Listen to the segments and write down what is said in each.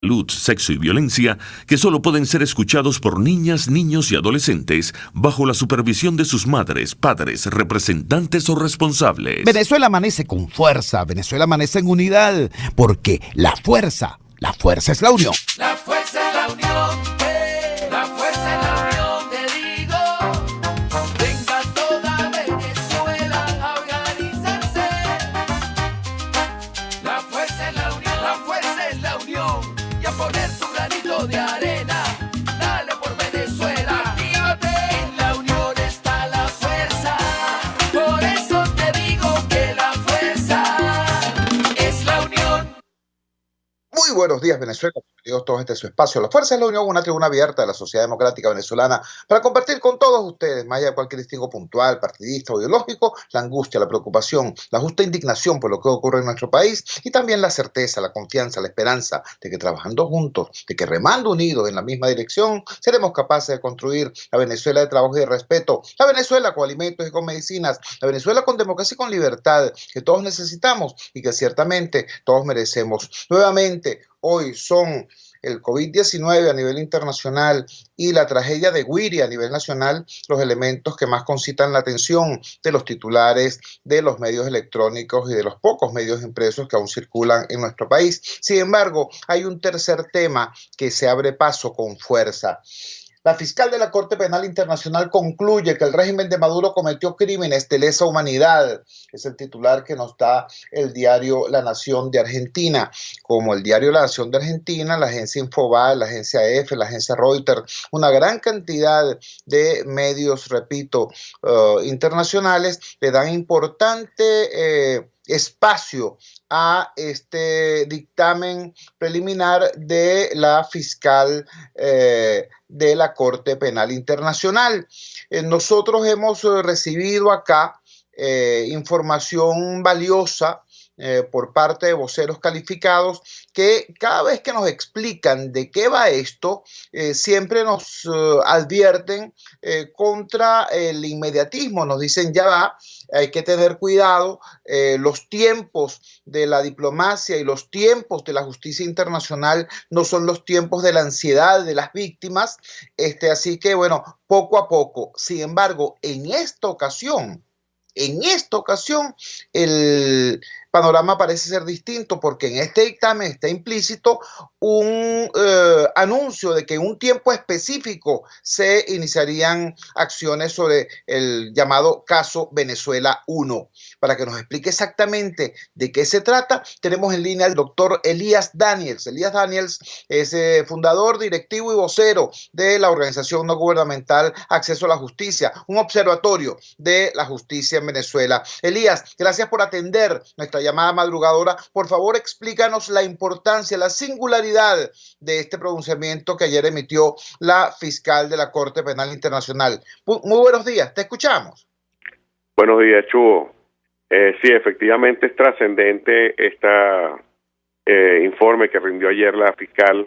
Salud, sexo y violencia que solo pueden ser escuchados por niñas, niños y adolescentes bajo la supervisión de sus madres, padres, representantes o responsables. Venezuela amanece con fuerza, Venezuela amanece en unidad, porque la fuerza es la unión. La fuerza es la unión, la fuerza es la unión, te digo. Venga toda Venezuela a organizarse. La fuerza es la unión, la fuerza es la unión. Y a poner tu granito de arena, dale por Venezuela. Actívate, en la unión está la fuerza. Por eso te digo que la fuerza es la unión. Muy buenos días, Venezuela. Bienvenidos todos a este su espacio. La Fuerza es la Unión, una tribuna abierta de la sociedad democrática venezolana para compartir con todos ustedes, más allá de cualquier distingo puntual, partidista o ideológico, la angustia, la preocupación, la justa indignación por lo que ocurre en nuestro país y también la certeza, la confianza, la esperanza de que trabajando juntos, de que remando unidos en la misma dirección, seremos capaces de construir la Venezuela de trabajo y de respeto, la Venezuela con alimentos y con medicinas, la Venezuela con democracia y con libertad que todos necesitamos y que ciertamente todos merecemos. Nuevamente, hoy son el COVID-19 a nivel internacional y la tragedia de Güiria a nivel nacional los elementos que más concitan la atención de los titulares de los medios electrónicos y de los pocos medios impresos que aún circulan en nuestro país. Sin embargo, hay un tercer tema que se abre paso con fuerza. La fiscal de la Corte Penal Internacional concluye que el régimen de Maduro cometió crímenes de lesa humanidad. Es el titular que nos da el diario La Nación de Argentina. Como el diario La Nación de Argentina, la agencia Infobae, la agencia EFE, la agencia Reuters, una gran cantidad de medios, repito, internacionales, le dan importante espacio a este dictamen preliminar de la fiscal de la Corte Penal Internacional. Nosotros hemos recibido acá información valiosa por parte de voceros calificados que cada vez que nos explican de qué va esto, siempre nos advierten contra el inmediatismo. Nos dicen, ya va, hay que tener cuidado, los tiempos de la diplomacia y los tiempos de la justicia internacional no son los tiempos de la ansiedad de las víctimas, así que bueno, poco a poco. Sin embargo, en esta ocasión, el panorama parece ser distinto porque en este dictamen está implícito un anuncio de que en un tiempo específico se iniciarían acciones sobre el llamado caso Venezuela 1. Para que nos explique exactamente de qué se trata, tenemos en línea al doctor Elías Daniels. Elías Daniels es fundador, directivo y vocero de la organización no gubernamental Acceso a la Justicia, un observatorio de la justicia en Venezuela. Elías, gracias por atender nuestra llamada madrugadora. Por favor, explícanos la importancia, la singularidad de este pronunciamiento que ayer emitió la fiscal de la Corte Penal Internacional. Muy buenos días, te escuchamos. Buenos días, Chugo. Sí, efectivamente es trascendente este informe que rindió ayer la fiscal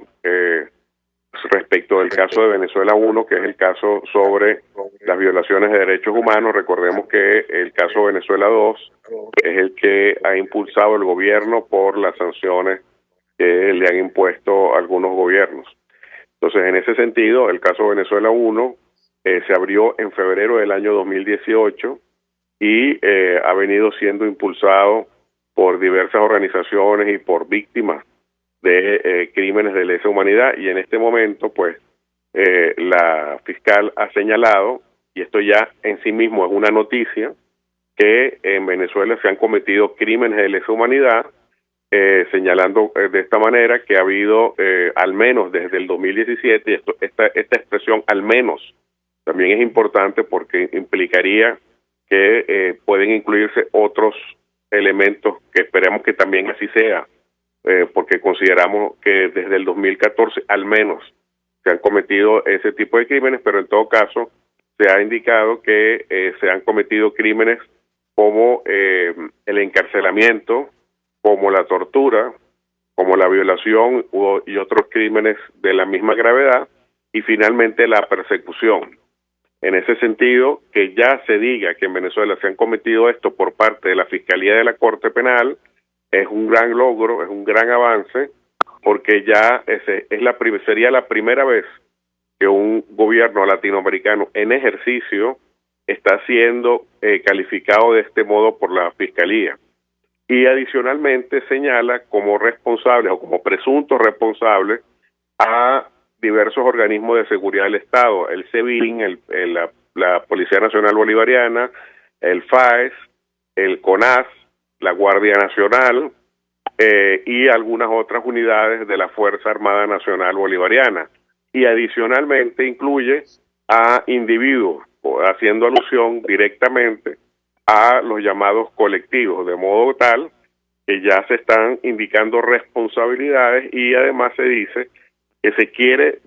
respecto del caso de Venezuela 1, que es el caso sobre las violaciones de derechos humanos. Recordemos que el caso Venezuela 2 es el que ha impulsado el gobierno por las sanciones que le han impuesto algunos gobiernos. Entonces, en ese sentido, el caso Venezuela 1 se abrió en febrero del año 2018 y ha venido siendo impulsado por diversas organizaciones y por víctimas de crímenes de lesa humanidad, y en este momento pues la fiscal ha señalado, y esto ya en sí mismo es una noticia, que en Venezuela se han cometido crímenes de lesa humanidad, señalando de esta manera que ha habido al menos desde el 2017, y esta expresión al menos también es importante porque implicaría que pueden incluirse otros elementos que esperemos que también así sea, porque consideramos que desde el 2014 al menos se han cometido ese tipo de crímenes, pero en todo caso se ha indicado que se han cometido crímenes como el encarcelamiento, como la tortura, como la violación y otros crímenes de la misma gravedad, y finalmente la persecución. En ese sentido, que ya se diga que en Venezuela se han cometido esto por parte de la Fiscalía de la Corte Penal, es un gran logro, es un gran avance, porque ya sería la primera vez que un gobierno latinoamericano en ejercicio está siendo calificado de este modo por la Fiscalía. Y adicionalmente señala como responsables o como presuntos responsables a diversos organismos de seguridad del Estado, el SEBIN, la Policía Nacional Bolivariana, el FAES, el CONAS, la Guardia Nacional y algunas otras unidades de la Fuerza Armada Nacional Bolivariana. Y adicionalmente incluye a individuos, haciendo alusión directamente a los llamados colectivos, de modo tal que ya se están indicando responsabilidades y además se dice que se quiere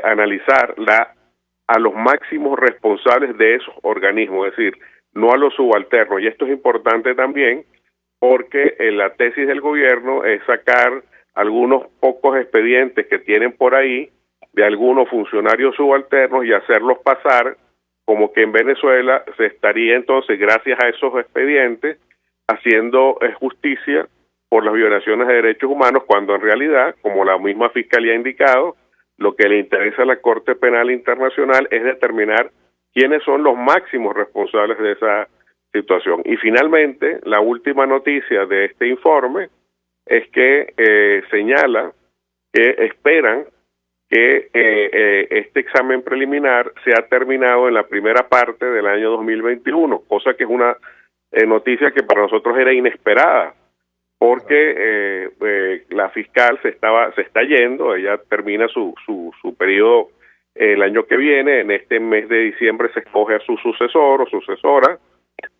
analizar a los máximos responsables de esos organismos, es decir, no a los subalternos. Y esto es importante también porque la tesis del gobierno es sacar algunos pocos expedientes que tienen por ahí de algunos funcionarios subalternos y hacerlos pasar como que en Venezuela se estaría entonces, gracias a esos expedientes, haciendo justicia por las violaciones de derechos humanos, cuando en realidad, como la misma Fiscalía ha indicado, lo que le interesa a la Corte Penal Internacional es determinar quiénes son los máximos responsables de esa situación. Y finalmente, la última noticia de este informe es que señala que esperan que este examen preliminar sea terminado en la primera parte del año 2021, cosa que es una noticia que para nosotros era inesperada, porque la fiscal se está yendo, ella termina su periodo el año que viene, en este mes de diciembre se escoge a su sucesor o sucesora,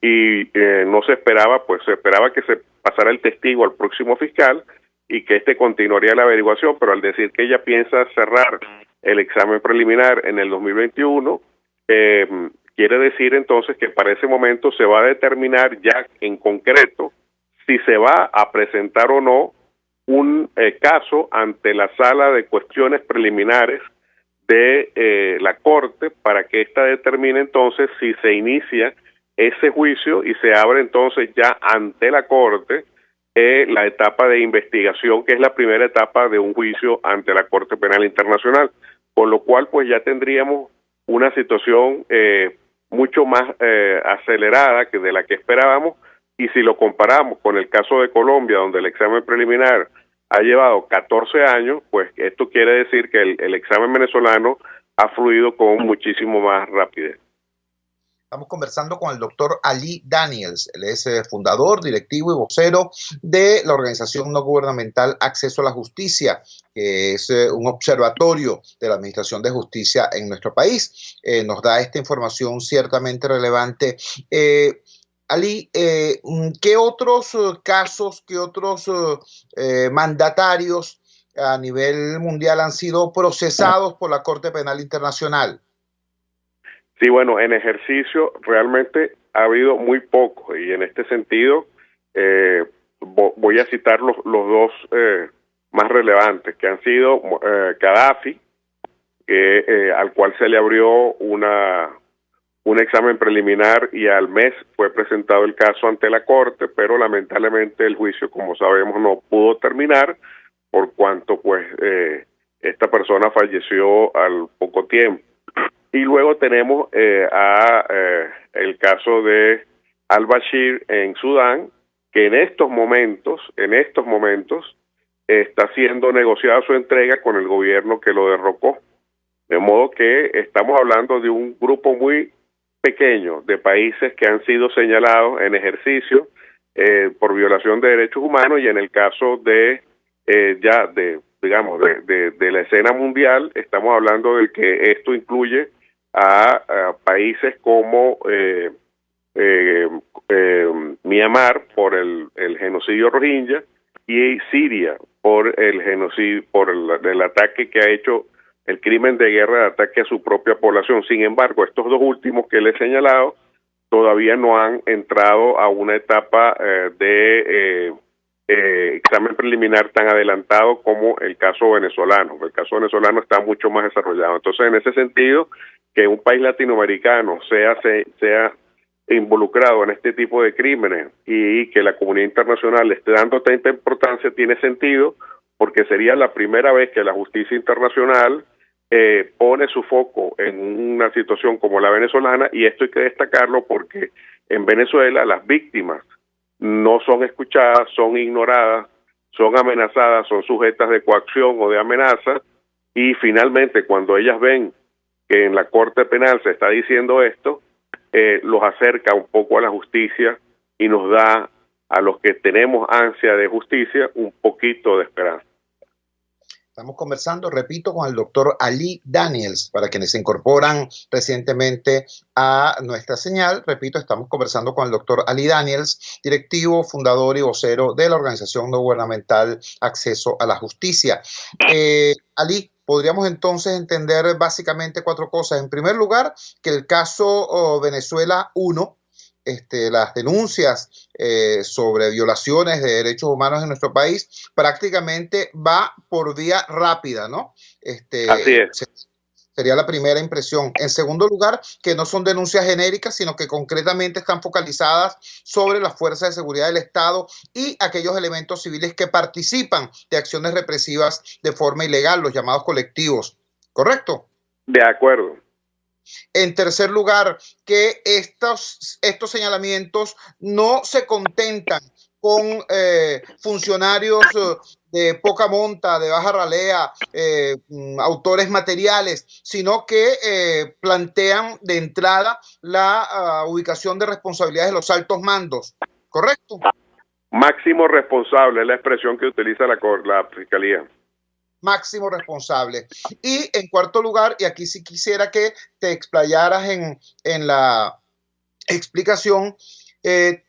y no se esperaba, pues se esperaba que se pasara el testigo al próximo fiscal y que este continuaría la averiguación, pero al decir que ella piensa cerrar el examen preliminar en el 2021, quiere decir entonces que para ese momento se va a determinar ya en concreto si se va a presentar o no un caso ante la Sala de Cuestiones Preliminares de la Corte, para que ésta determine entonces si se inicia ese juicio y se abre entonces ya ante la Corte la etapa de investigación, que es la primera etapa de un juicio ante la Corte Penal Internacional, con lo cual pues ya tendríamos una situación mucho más acelerada que de la que esperábamos. Y si lo comparamos con el caso de Colombia, donde el examen preliminar ha llevado 14 años, pues esto quiere decir que el examen venezolano ha fluido con muchísimo más rapidez. Estamos conversando con el doctor Ali Daniels. Él es fundador, directivo y vocero de la organización no gubernamental Acceso a la Justicia, que es un observatorio de la Administración de Justicia en nuestro país. Nos da esta información ciertamente relevante. Ali, ¿qué otros casos, qué otros mandatarios a nivel mundial han sido procesados por la Corte Penal Internacional? Sí, bueno, en ejercicio realmente ha habido muy poco, y en este sentido voy a citar los dos más relevantes, que han sido Gaddafi, al cual se le abrió un examen preliminar y al mes fue presentado el caso ante la Corte, pero lamentablemente el juicio, como sabemos, no pudo terminar, por cuanto pues esta persona falleció al poco tiempo. Y luego tenemos el caso de al-Bashir en Sudán, que en estos momentos está siendo negociada su entrega con el gobierno que lo derrocó. De modo que estamos hablando de un grupo muy pequeño de países que han sido señalados en ejercicio por violación de derechos humanos, y en el caso de la escena mundial estamos hablando de que esto incluye a países como Myanmar por el genocidio rohingya y Siria por el genocidio, por el ataque que ha hecho, el crimen de guerra de ataque a su propia población. Sin embargo, estos dos últimos que les he señalado todavía no han entrado a una etapa de examen preliminar tan adelantado como el caso venezolano. El caso venezolano está mucho más desarrollado. Entonces, en ese sentido, que un país latinoamericano sea involucrado en este tipo de crímenes y que la comunidad internacional le esté dando tanta importancia tiene sentido, porque sería la primera vez que la justicia internacional pone su foco en una situación como la venezolana, y esto hay que destacarlo porque en Venezuela las víctimas no son escuchadas, son ignoradas, son amenazadas, son sujetas de coacción o de amenaza, y finalmente cuando ellas ven que en la Corte Penal se está diciendo esto, los acerca un poco a la justicia y nos da a los que tenemos ansia de justicia un poquito de esperanza. Estamos conversando, repito, con el doctor Ali Daniels, para quienes se incorporan recientemente a nuestra señal. Repito, estamos conversando con el doctor Ali Daniels, directivo, fundador y vocero de la organización no gubernamental Acceso a la Justicia. Ali, podríamos entonces entender básicamente 4 cosas. En primer lugar, que el caso Venezuela 1, las denuncias sobre violaciones de derechos humanos en nuestro país prácticamente va por vía rápida, ¿no? Así es. Sería la primera impresión. En segundo lugar, que no son denuncias genéricas, sino que concretamente están focalizadas sobre las fuerzas de seguridad del Estado y aquellos elementos civiles que participan de acciones represivas de forma ilegal, los llamados colectivos. ¿Correcto? De acuerdo. En tercer lugar, que estos señalamientos no se contentan con funcionarios de poca monta, de baja ralea, autores materiales, sino que plantean de entrada la ubicación de responsabilidades de los altos mandos. ¿Correcto? Máximo responsable es la expresión que utiliza la Fiscalía. Máximo responsable. Y en cuarto lugar, y aquí sí quisiera que te explayaras en la explicación,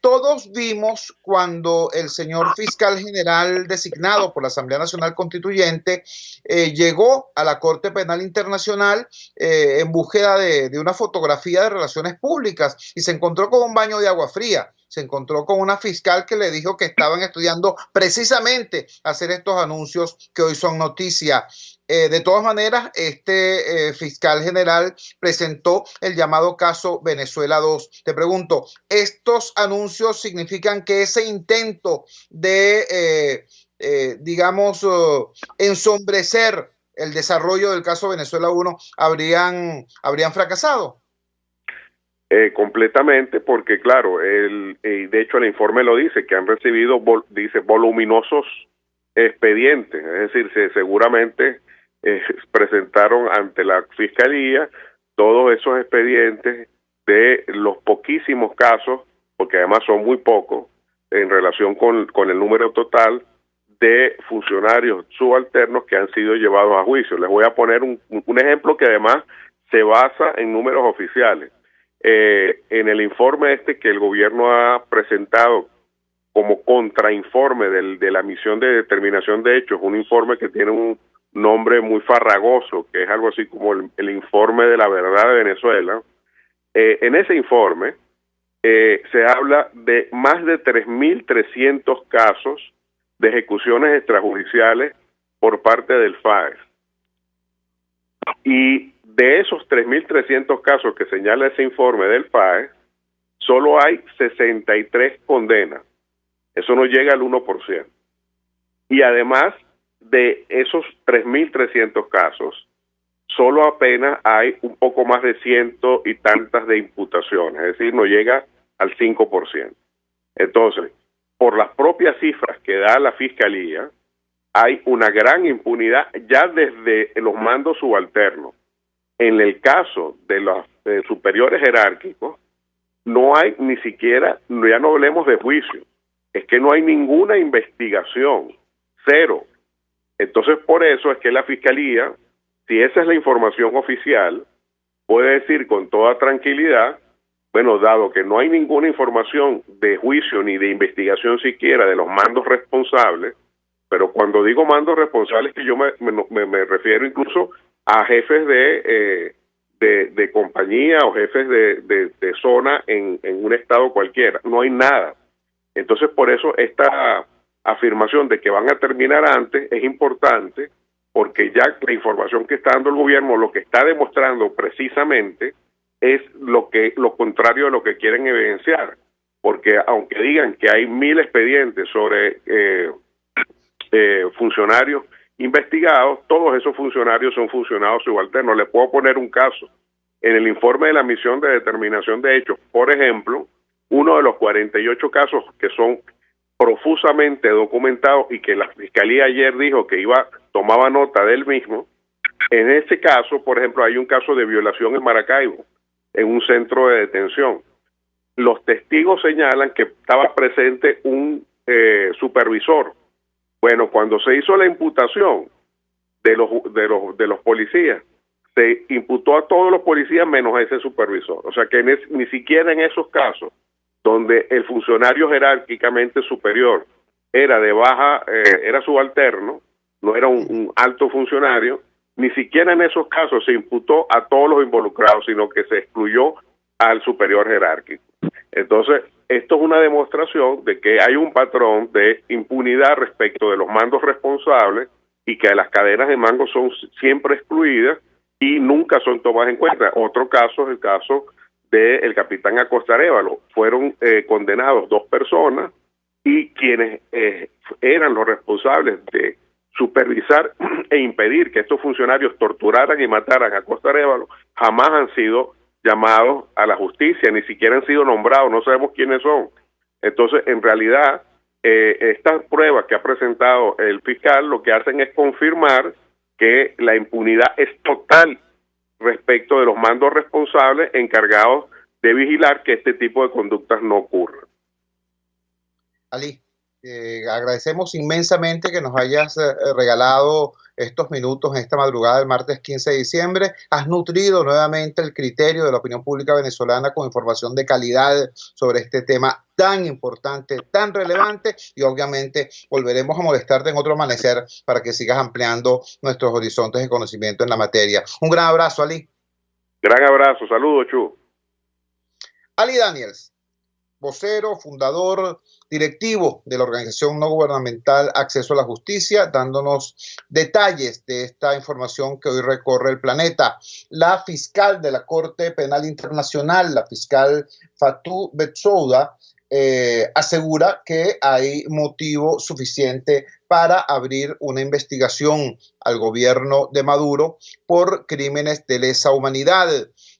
todos vimos cuando el señor fiscal general designado por la Asamblea Nacional Constituyente llegó a la Corte Penal Internacional en búsqueda de una fotografía de relaciones públicas y se encontró con un baño de agua fría. Se encontró con una fiscal que le dijo que estaban estudiando precisamente hacer estos anuncios que hoy son noticia. De todas maneras, fiscal general presentó el llamado caso Venezuela 2. Te pregunto, ¿estos anuncios significan que ese intento de, ensombrecer el desarrollo del caso Venezuela 1 habrían fracasado? Completamente, porque claro, de hecho el informe lo dice, que han recibido voluminosos expedientes, es decir, seguramente presentaron ante la Fiscalía todos esos expedientes de los poquísimos casos, porque además son muy pocos en relación con el número total de funcionarios subalternos que han sido llevados a juicio. Les voy a poner un ejemplo que además se basa en números oficiales. En el informe que el gobierno ha presentado como contrainforme de la misión de determinación de hechos, un informe que tiene un nombre muy farragoso, que es algo así como el informe de la verdad de Venezuela. En ese informe se habla de más de 3.300 casos de ejecuciones extrajudiciales por parte del FAES. Y de esos 3.300 casos que señala ese informe del FAES, solo hay 63 condenas. Eso no llega al 1%. Y además de esos 3.300 casos, solo apenas hay un poco más de 100 y tantas de imputaciones, es decir, no llega al 5%. Entonces, por las propias cifras que da la Fiscalía, hay una gran impunidad ya desde los mandos subalternos. En el caso de los superiores jerárquicos, no hay ni siquiera, ya no hablemos de juicio, es que no hay ninguna investigación, cero. Entonces, por eso es que la Fiscalía, si esa es la información oficial, puede decir con toda tranquilidad, bueno, dado que no hay ninguna información de juicio ni de investigación siquiera de los mandos responsables, pero cuando digo mandos responsables, que yo me refiero incluso a jefes de compañía o jefes de zona en un estado cualquiera. No hay nada. Entonces, por eso esta afirmación de que van a terminar antes es importante, porque ya la información que está dando el gobierno lo que está demostrando precisamente es lo contrario de lo que quieren evidenciar. Porque aunque digan que hay 1.000 expedientes sobre funcionarios investigados. Todos esos funcionarios son funcionarios subalternos. Le puedo poner un caso. En el informe de la misión de determinación de hechos, por ejemplo, uno de los 48 casos que son profusamente documentados y que la Fiscalía ayer dijo que tomaba nota del mismo, en ese caso, por ejemplo, hay un caso de violación en Maracaibo, en un centro de detención. Los testigos señalan que estaba presente un supervisor. Bueno, cuando se hizo la imputación de los policías, se imputó a todos los policías menos a ese supervisor. O sea que ni siquiera en esos casos donde el funcionario jerárquicamente superior era de baja, era subalterno, no era un alto funcionario, ni siquiera en esos casos se imputó a todos los involucrados, sino que se excluyó al superior jerárquico. Entonces, esto es una demostración de que hay un patrón de impunidad respecto de los mandos responsables y que las cadenas de mando son siempre excluidas y nunca son tomadas en cuenta. Otro caso es el caso del capitán Acosta Arévalo. Fueron condenados 2 personas y quienes eran los responsables de supervisar e impedir que estos funcionarios torturaran y mataran a Acosta Arévalo jamás han sido llamados a la justicia, ni siquiera han sido nombrados, no sabemos quiénes son. Entonces, en realidad, estas pruebas que ha presentado el fiscal lo que hacen es confirmar que la impunidad es total respecto de los mandos responsables encargados de vigilar que este tipo de conductas no ocurran. Ali, agradecemos inmensamente que nos hayas regalado estos minutos en esta madrugada del martes 15 de diciembre. Has nutrido nuevamente el criterio de la opinión pública venezolana con información de calidad sobre este tema tan importante, tan relevante, y obviamente volveremos a molestarte en otro amanecer para que sigas ampliando nuestros horizontes de conocimiento en la materia. Un gran abrazo, Ali. Gran abrazo, saludos, Chu. Ali Daniels, vocero, fundador, directivo de la organización no gubernamental Acceso a la Justicia, dándonos detalles de esta información que hoy recorre el planeta. La fiscal de la Corte Penal Internacional, la fiscal Fatou Bensouda, asegura que hay motivo suficiente para abrir una investigación al gobierno de Maduro por crímenes de lesa humanidad.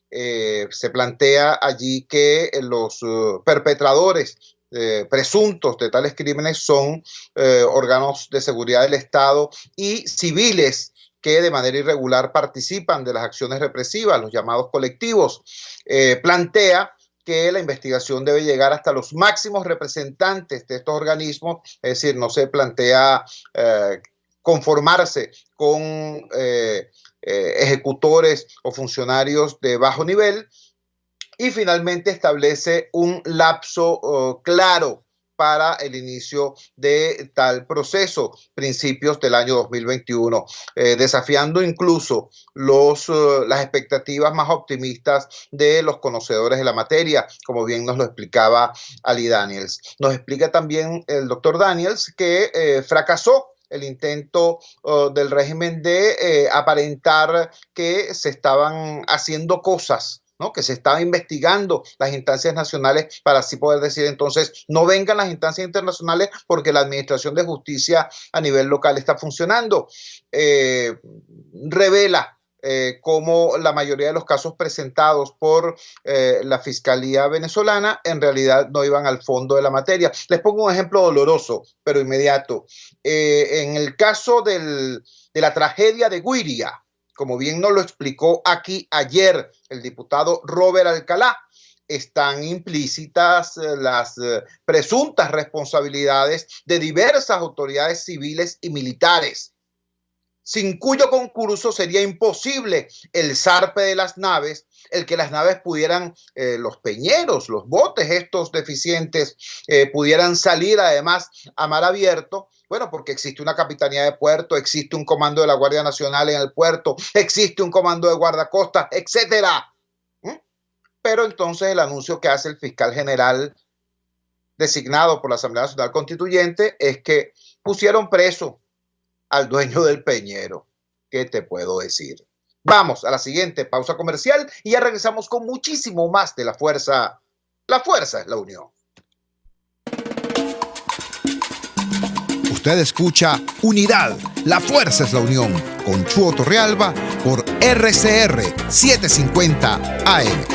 Se plantea allí que los perpetradores presuntos de tales crímenes son órganos de seguridad del Estado y civiles que de manera irregular participan de las acciones represivas, los llamados colectivos. Plantea que la investigación debe llegar hasta los máximos representantes de estos organismos, es decir, no se plantea conformarse con ejecutores o funcionarios de bajo nivel, y finalmente establece un lapso claro para el inicio de tal proceso, principios del año 2021, desafiando incluso las expectativas más optimistas de los conocedores de la materia, como bien nos lo explicaba Ali Daniels. Nos explica también el doctor Daniels que fracasó el intento del régimen de aparentar que se estaban haciendo cosas, ¿no? Que se estaba investigando las instancias nacionales para así poder decir entonces no vengan las instancias internacionales porque la administración de justicia a nivel local está funcionando. Revela cómo la mayoría de los casos presentados por la Fiscalía venezolana en realidad no iban al fondo de la materia. Les pongo un ejemplo doloroso, pero inmediato. En el caso de la tragedia de Güiria, como bien nos lo explicó aquí ayer el diputado Robert Alcalá, están implícitas las presuntas responsabilidades de diversas autoridades civiles y militares, sin cuyo concurso sería imposible el zarpe de las naves, el que las naves pudieran, los peñeros, los botes estos deficientes, pudieran salir además a mar abierto. Bueno, porque existe una capitanía de puerto, existe un comando de la Guardia Nacional en el puerto, existe un comando de guardacostas, etcétera. Pero entonces el anuncio que hace el fiscal general designado por la Asamblea Nacional Constituyente es que pusieron preso al dueño del peñero. ¿Qué te puedo decir? Vamos a la siguiente pausa comercial y ya regresamos con muchísimo más de La Fuerza. La fuerza es la unión. Usted escucha Unidad, la fuerza es la unión, con Chuo Torrealba por RCR 750 AM.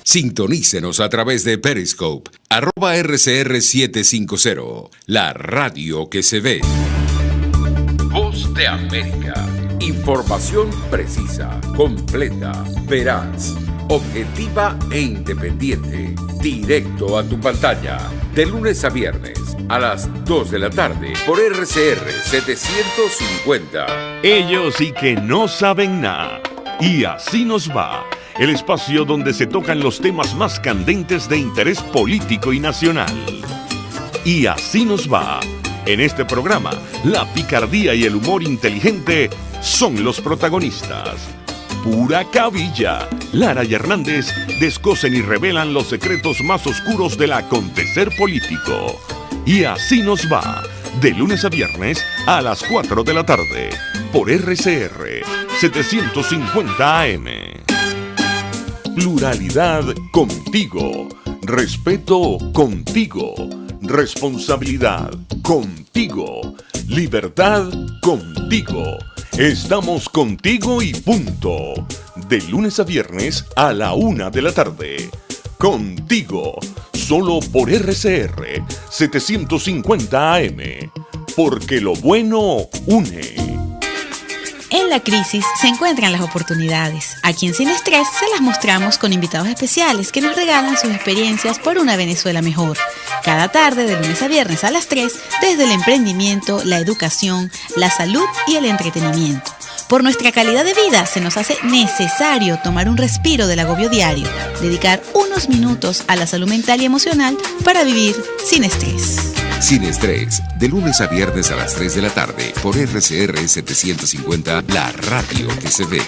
Sintonícenos a través de Periscope, @RCR750, la radio que se ve. Voz de América. Información precisa, completa, veraz, objetiva e independiente. Directo a tu pantalla. De lunes a viernes a las 2 de la tarde por RCR 750. Ellos sí que no saben nada. Y así nos va. El espacio donde se tocan los temas más candentes de interés político y nacional. Y así nos va. En este programa, la picardía y el humor inteligente son los protagonistas. Pura cabilla. Lara y Hernández descosen y revelan los secretos más oscuros del acontecer político. Y así nos va. De lunes a viernes a las 4 de la tarde. Por RCR 750 AM. Pluralidad contigo. Respeto contigo. Responsabilidad contigo. Libertad contigo. Estamos contigo y punto. De lunes a viernes a la 1 de la tarde. Contigo. Solo por RCR 750 AM. Porque lo bueno une. En la crisis se encuentran las oportunidades. Aquí en Sin Estrés se las mostramos con invitados especiales que nos regalan sus experiencias por una Venezuela mejor. Cada tarde, de lunes a viernes a las 3, desde el emprendimiento, la educación, la salud y el entretenimiento. Por nuestra calidad de vida se nos hace necesario tomar un respiro del agobio diario, dedicar unos minutos a la salud mental y emocional para vivir sin estrés. Sin Estrés, de lunes a viernes a las 3 de la tarde por RCR 750, la radio que se ve.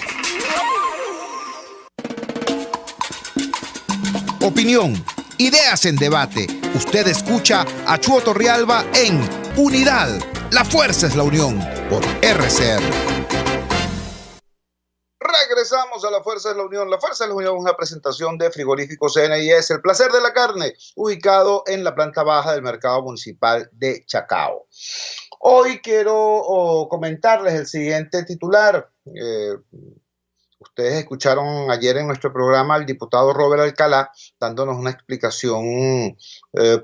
Opinión, ideas en debate. Usted escucha a Chuo Torrealba en Unidad, la fuerza es la unión, por RCR. Regresamos a La Fuerza de la Unión. La Fuerza de la Unión es una presentación de Frigoríficos CNIS, el placer de la carne, ubicado en la planta baja del mercado municipal de Chacao. Hoy quiero comentarles el siguiente titular. Ustedes escucharon ayer en nuestro programa al diputado Robert Alcalá dándonos una explicación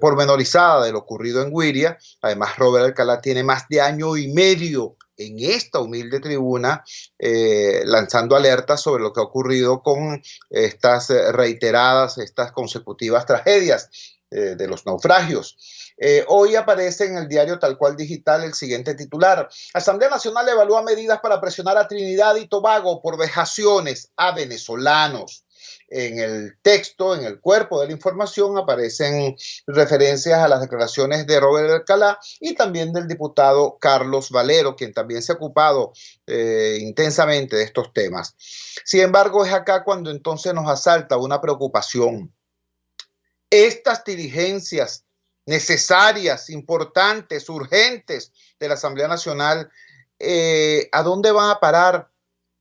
pormenorizada de lo ocurrido en Güiria. Además, Robert Alcalá tiene más de año y medio en esta humilde tribuna lanzando alertas sobre lo que ha ocurrido con estas reiteradas, estas consecutivas tragedias de los naufragios. Hoy aparece en el diario Tal Cual Digital el siguiente titular: Asamblea Nacional evalúa medidas para presionar a Trinidad y Tobago por vejaciones a venezolanos. En el texto, en el cuerpo de la información, aparecen referencias a las declaraciones de Robert Alcalá y también del diputado Carlos Valero, quien también se ha ocupado intensamente de estos temas. Sin embargo, es acá cuando entonces nos asalta una preocupación. Estas diligencias necesarias, importantes, urgentes de la Asamblea Nacional, ¿a dónde van a parar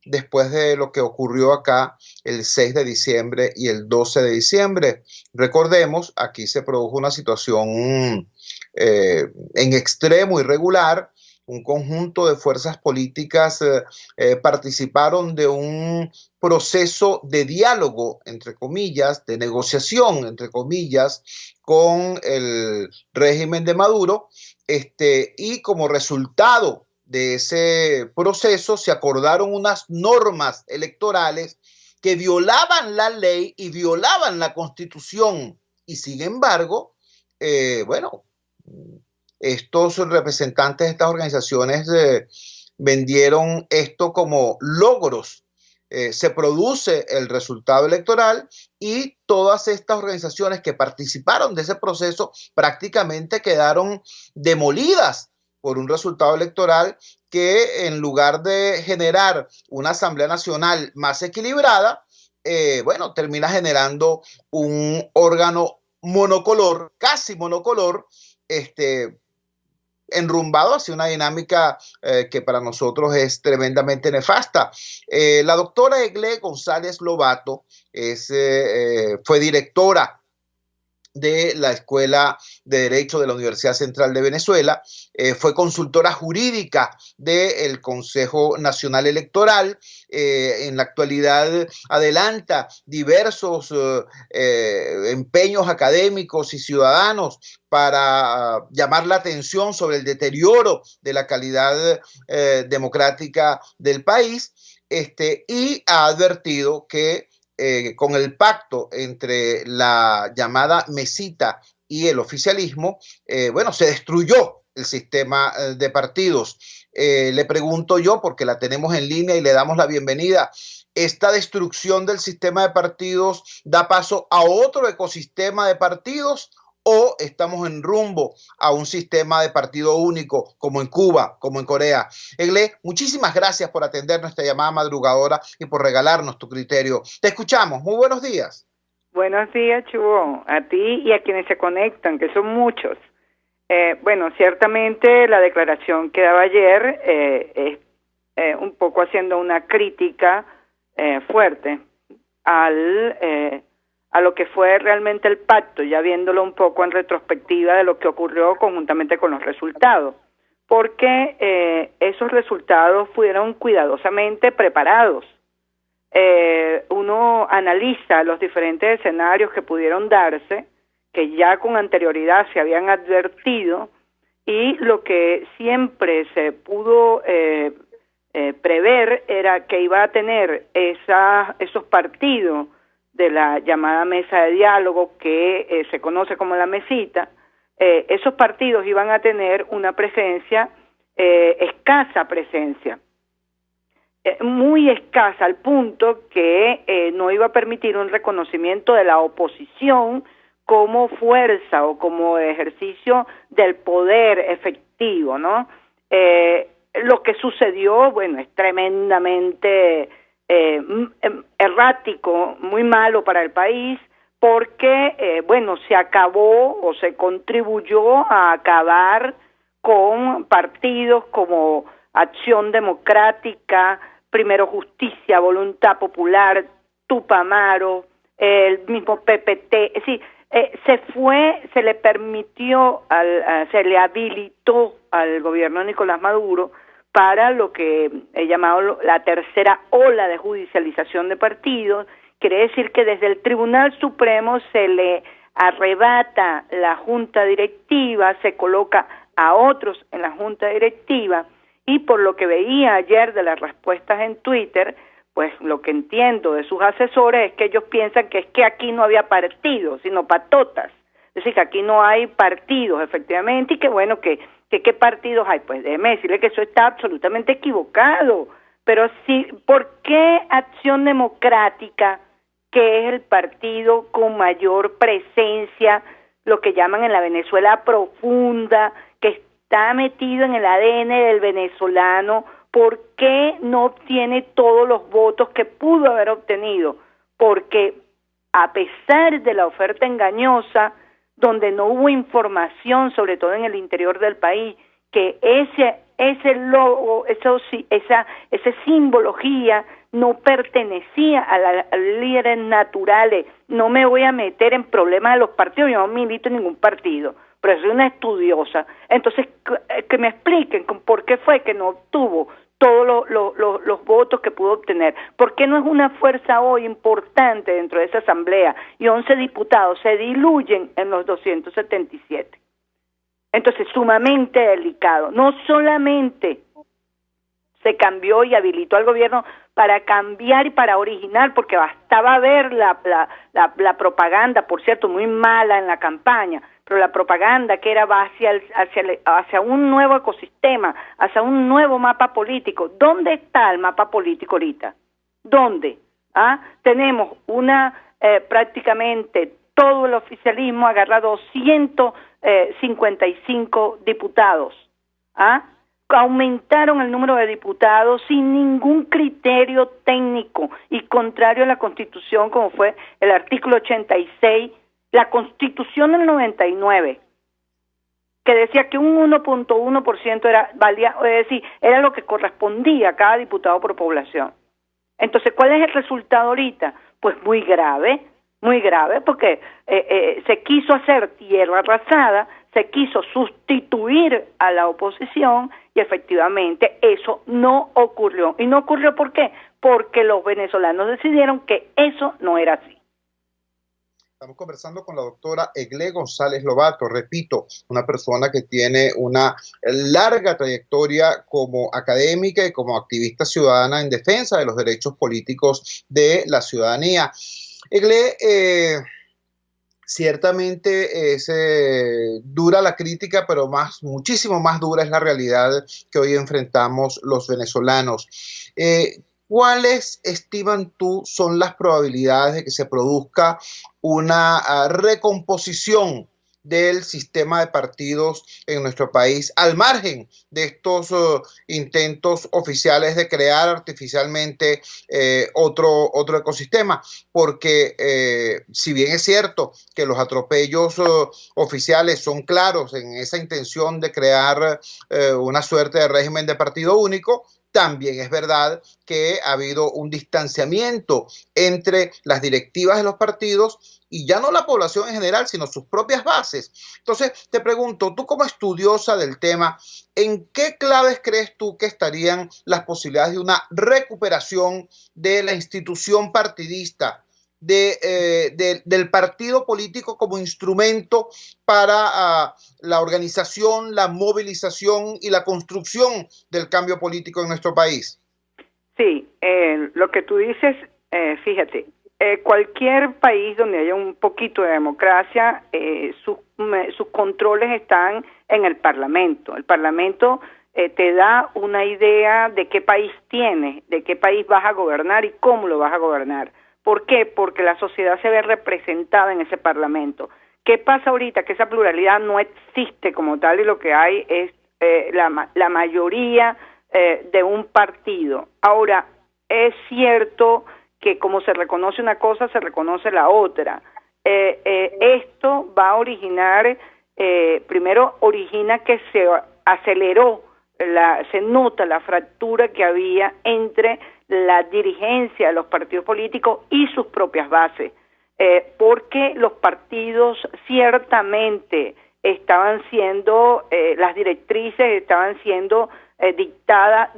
después de lo que ocurrió acá el 6 de diciembre y el 12 de diciembre? Recordemos, aquí se produjo una situación en extremo irregular. Un conjunto de fuerzas políticas participaron de un proceso de diálogo, entre comillas, de negociación, entre comillas, con el régimen de Maduro, y como resultado de ese proceso se acordaron unas normas electorales que violaban la ley y violaban la Constitución. Y sin embargo, estos representantes de estas organizaciones vendieron esto como logros. Se produce el resultado electoral y todas estas organizaciones que participaron de ese proceso prácticamente quedaron demolidas por un resultado electoral que, en lugar de generar una Asamblea Nacional más equilibrada, termina generando un órgano monocolor, casi monocolor, enrumbado hacia una dinámica que para nosotros es tremendamente nefasta. La doctora Egle González Lobato fue directora de la Escuela de Derecho de la Universidad Central de Venezuela, fue consultora jurídica del Consejo Nacional Electoral, en la actualidad adelanta diversos empeños académicos y ciudadanos para llamar la atención sobre el deterioro de la calidad democrática del país, y ha advertido que con el pacto entre la llamada mesita y el oficialismo, se destruyó el sistema de partidos. Le pregunto yo, porque la tenemos en línea y le damos la bienvenida, ¿esta destrucción del sistema de partidos da paso a otro ecosistema de partidos o estamos en rumbo a un sistema de partido único como en Cuba, como en Corea? Egle, muchísimas gracias por atender nuestra llamada madrugadora y por regalarnos tu criterio. Te escuchamos. Muy buenos días. Buenos días, Chubo, a ti y a quienes se conectan, que son muchos. Ciertamente la declaración que daba ayer es un poco haciendo una crítica fuerte a lo que fue realmente el pacto, ya viéndolo un poco en retrospectiva de lo que ocurrió conjuntamente con los resultados, porque esos resultados fueron cuidadosamente preparados. Uno analiza los diferentes escenarios que pudieron darse, que ya con anterioridad se habían advertido, y lo que siempre se pudo prever era que iba a tener esos partidos de la llamada mesa de diálogo que se conoce como la mesita. Esos partidos iban a tener una presencia, escasa presencia, muy escasa, al punto que no iba a permitir un reconocimiento de la oposición como fuerza o como ejercicio del poder efectivo, ¿no? Lo que sucedió, es tremendamente errático, muy malo para el país, porque, se acabó o se contribuyó a acabar con partidos como Acción Democrática, Primero Justicia, Voluntad Popular, Tupamaro, el mismo PPT, es decir, se le permitió, se le habilitó al gobierno de Nicolás Maduro para lo que he llamado la tercera ola de judicialización de partidos. Quiere decir que desde el Tribunal Supremo se le arrebata la junta directiva, se coloca a otros en la junta directiva, y por lo que veía ayer de las respuestas en Twitter, pues lo que entiendo de sus asesores es que ellos piensan que es que aquí no había partidos, sino patotas. Es decir, que aquí no hay partidos, efectivamente, y que ¿qué partidos hay? Pues déjeme decirle que eso está absolutamente equivocado. Pero sí, ¿por qué Acción Democrática, que es el partido con mayor presencia, lo que llaman en la Venezuela profunda, que está metido en el ADN del venezolano, ¿por qué no obtiene todos los votos que pudo haber obtenido? Porque a pesar de la oferta engañosa, donde no hubo información, sobre todo en el interior del país, que ese logo, esa simbología no pertenecía a los líderes naturales. No me voy a meter en problemas de los partidos, yo no milito en ningún partido, pero soy una estudiosa. Entonces, que me expliquen por qué fue que no obtuvo todos los votos que pudo obtener. ¿Por qué no es una fuerza hoy importante dentro de esa asamblea y 11 diputados se diluyen en los 277? Entonces, sumamente delicado. No solamente se cambió y habilitó al gobierno para cambiar y para originar, porque bastaba ver la propaganda, por cierto, muy mala en la campaña, pero la propaganda que era va hacia un nuevo ecosistema, hacia un nuevo mapa político. ¿Dónde está el mapa político ahorita? ¿Dónde? Tenemos prácticamente todo el oficialismo agarra 255 diputados. Aumentaron el número de diputados sin ningún criterio técnico y contrario a la Constitución, como fue el artículo 86, la Constitución del 99, que decía que un 1.1% era lo que correspondía a cada diputado por población. Entonces, ¿cuál es el resultado ahorita? Pues muy grave. muy grave, porque se quiso hacer tierra arrasada, se quiso sustituir a la oposición y efectivamente eso no ocurrió. ¿Y no ocurrió por qué? Porque los venezolanos decidieron que eso no era así. Estamos conversando con la doctora Eglé González Lobato, repito, una persona que tiene una larga trayectoria como académica y como activista ciudadana en defensa de los derechos políticos de la ciudadanía. Eglé, ciertamente es dura la crítica, pero muchísimo más dura es la realidad que hoy enfrentamos los venezolanos. ¿Cuáles estiman tú son las probabilidades de que se produzca una recomposición del sistema de partidos en nuestro país, al margen de estos intentos oficiales de crear artificialmente otro ecosistema? Porque si bien es cierto que los atropellos oficiales son claros en esa intención de crear una suerte de régimen de partido único, también es verdad que ha habido un distanciamiento entre las directivas de los partidos y ya no la población en general, sino sus propias bases. Entonces, te pregunto, tú como estudiosa del tema, ¿en qué claves crees tú que estarían las posibilidades de una recuperación de la institución partidista, del partido político como instrumento para la organización, la movilización y la construcción del cambio político en nuestro país? Sí, lo que tú dices, fíjate, cualquier país donde haya un poquito de democracia, sus controles están en el Parlamento. El Parlamento te da una idea de qué país tienes, de qué país vas a gobernar y cómo lo vas a gobernar. ¿Por qué? Porque la sociedad se ve representada en ese Parlamento. ¿Qué pasa ahorita? Que esa pluralidad no existe como tal y lo que hay es la mayoría de un partido. Ahora, es cierto que como se reconoce una cosa, se reconoce la otra. Esto va a originar, primero origina que se aceleró, se nota la fractura que había entre la dirigencia de los partidos políticos y sus propias bases, porque los partidos ciertamente estaban siendo, las directrices estaban siendo dictadas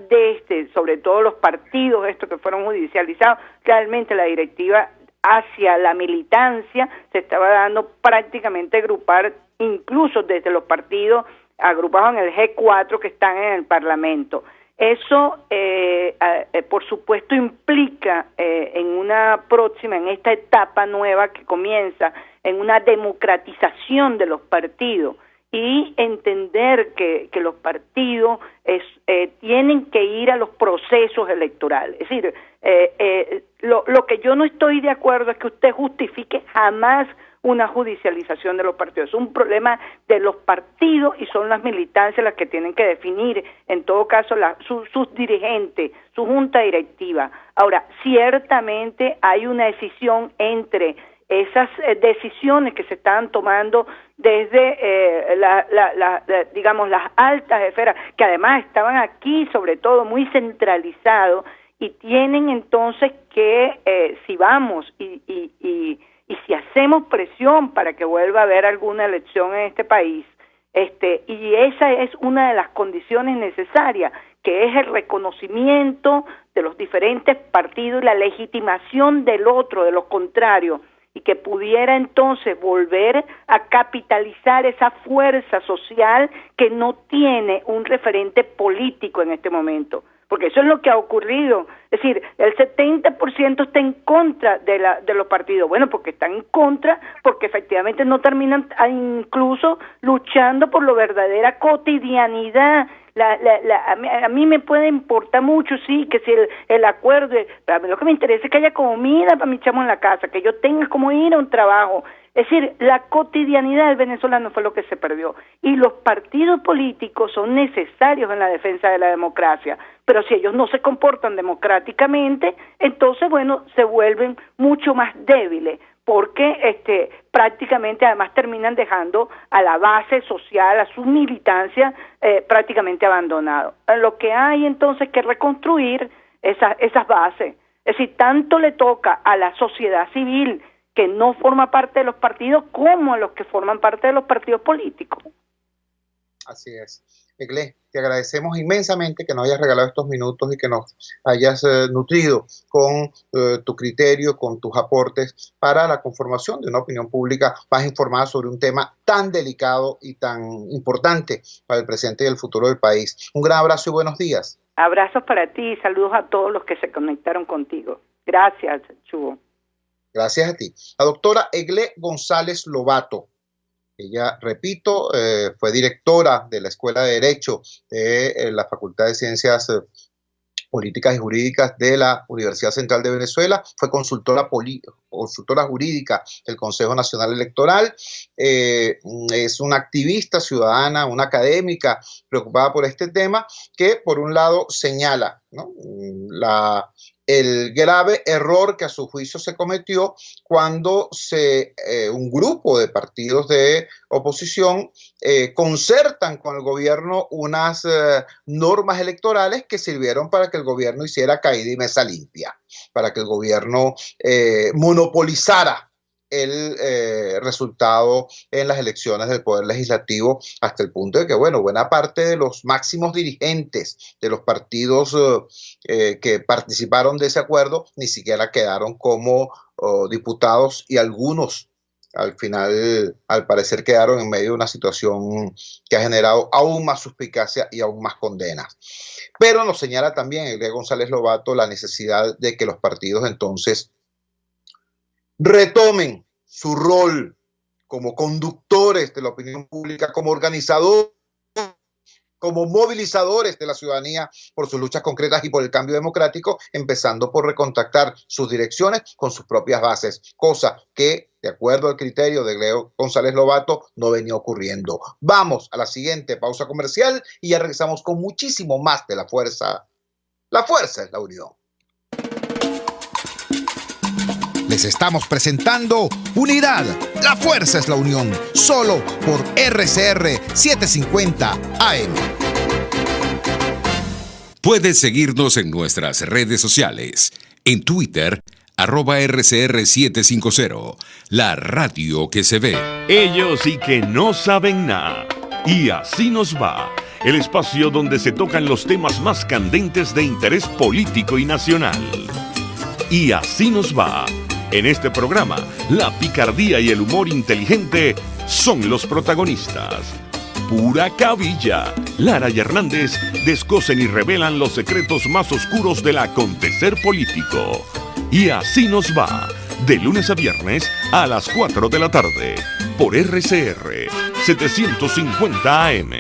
sobre todo los partidos estos que fueron judicializados. Realmente la directiva hacia la militancia se estaba dando prácticamente agrupar, incluso desde los partidos agrupados en el G4 que están en el Parlamento. Eso, por supuesto, implica en esta etapa nueva que comienza, en una democratización de los partidos y entender que los partidos tienen que ir a los procesos electorales. Es decir, lo que yo no estoy de acuerdo es que usted justifique jamás una judicialización de los partidos. Es un problema de los partidos y son las militancias las que tienen que definir, en todo caso, sus dirigentes, su junta directiva. Ahora, ciertamente hay una decisión entre esas decisiones que se están tomando desde digamos, las altas esferas, que además estaban aquí, sobre todo, muy centralizados, y tienen entonces que, si vamos y si hacemos presión para que vuelva a haber alguna elección en este país, y esa es una de las condiciones necesarias, que es el reconocimiento de los diferentes partidos y la legitimación del otro, de los contrarios, y que pudiera entonces volver a capitalizar esa fuerza social que no tiene un referente político en este momento. Porque eso es lo que ha ocurrido. Es decir, el 70% está en contra de los partidos. Bueno, porque están en contra, porque efectivamente no terminan incluso luchando por la verdadera cotidianidad. A mí me puede importar mucho, sí, que si el acuerdo, pero a mí lo que me interesa es que haya comida para mi chamo en la casa, que yo tenga como ir a un trabajo. Es decir, la cotidianidad del venezolano fue lo que se perdió. Y los partidos políticos son necesarios en la defensa de la democracia, pero si ellos no se comportan democráticamente, entonces, bueno, se vuelven mucho más débiles, porque prácticamente además terminan dejando a la base social, a su militancia prácticamente abandonado. Lo que hay entonces que reconstruir esas bases. Es decir, tanto le toca a la sociedad civil que no forma parte de los partidos como a los que forman parte de los partidos políticos. Así es. Eglé, te agradecemos inmensamente que nos hayas regalado estos minutos y que nos hayas nutrido con tu criterio, con tus aportes para la conformación de una opinión pública más informada sobre un tema tan delicado y tan importante para el presente y el futuro del país. Un gran abrazo y buenos días. Abrazos para ti y saludos a todos los que se conectaron contigo. Gracias, Chugo. Gracias a ti. La doctora Eglé González Lobato. Ella, repito, fue directora de la Escuela de Derecho de la Facultad de Ciencias Políticas y Jurídicas de la Universidad Central de Venezuela, fue consultora jurídica del Consejo Nacional Electoral, es una activista ciudadana, una académica preocupada por este tema, que por un lado señala, ¿no?, el grave error que a su juicio se cometió cuando un grupo de partidos de oposición concertan con el gobierno unas normas electorales que sirvieron para que el gobierno hiciera caída y mesa limpia, para que el gobierno monopolizara el resultado en las elecciones del Poder Legislativo, hasta el punto de que, bueno, buena parte de los máximos dirigentes de los partidos que participaron de ese acuerdo ni siquiera quedaron como diputados, y algunos al final, al parecer, quedaron en medio de una situación que ha generado aún más suspicacia y aún más condenas. Pero nos señala también Eglé González Lobato la necesidad de que los partidos entonces retomen su rol como conductores de la opinión pública, como organizadores, como movilizadores de la ciudadanía por sus luchas concretas y por el cambio democrático, empezando por recontactar sus direcciones con sus propias bases, cosa que, de acuerdo al criterio de Eglé González Lobato, no venía ocurriendo. Vamos a la siguiente pausa comercial y ya regresamos con muchísimo más de La Fuerza. La fuerza es la unión. Les estamos presentando Unidad, la fuerza es la unión, solo por RCR 750 AM. Puedes seguirnos en nuestras redes sociales. En Twitter, @RCR750, la radio que se ve. Ellos sí que no saben nada. Y así nos va. El espacio donde se tocan los temas más candentes de interés político y nacional. Y así nos va. En este programa, la picardía y el humor inteligente son los protagonistas. Pura cabilla. Lara y Hernández descosen y revelan los secretos más oscuros del acontecer político. Y así nos va. De lunes a viernes a las 4 de la tarde. Por RCR 750 AM.